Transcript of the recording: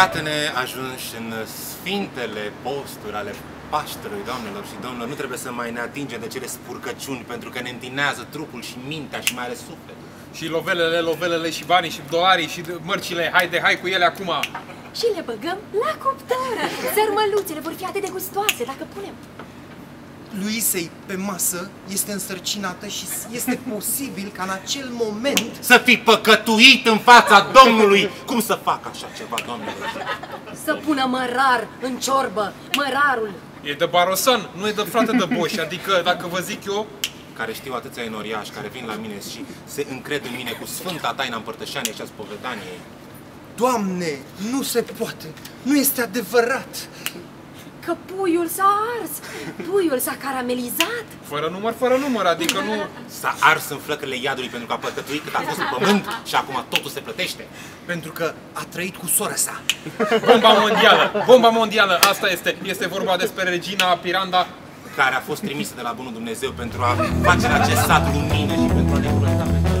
Iată-ne ajunși în sfintele posturi ale Paștelui, doamnelor și domnilor. Nu trebuie să mai ne atingem de cele spurcăciuni, pentru că ne întinează trupul și mintea și mai ales sufletul. Și lovelele și banii și dolarii și mărcile, hai cu ele acum! Și le băgăm la cuptoră. Sărmăluțele vor fi atât de gustoase dacă punem. Luisei pe masă este însărcinată și este posibil ca în acel moment să fi păcătuit în fața Domnului. Cum să fac așa ceva, doamnelor? Să pună mărar în ciorbă, mărarul. E de barosan, nu e de frate de boș, adică dacă vă zic eu... Care știu atâția enoriași care vin la mine și se încred în mine cu sfânta taina împărtășaniei și a spovedaniei. Doamne, nu se poate, nu este adevărat. Că puiul s-a ars, puiul s-a caramelizat. Fără număr, adică nu... S-a ars în flăcările iadului pentru că a păcătuit cât a fost pe pământ și acum totul se plătește. Pentru că a trăit cu sora sa. Bomba mondială, asta este vorba despre regina Piranda, care a fost trimisă de la bunul Dumnezeu pentru a face în acest sat lumină și pentru a ne curăța pe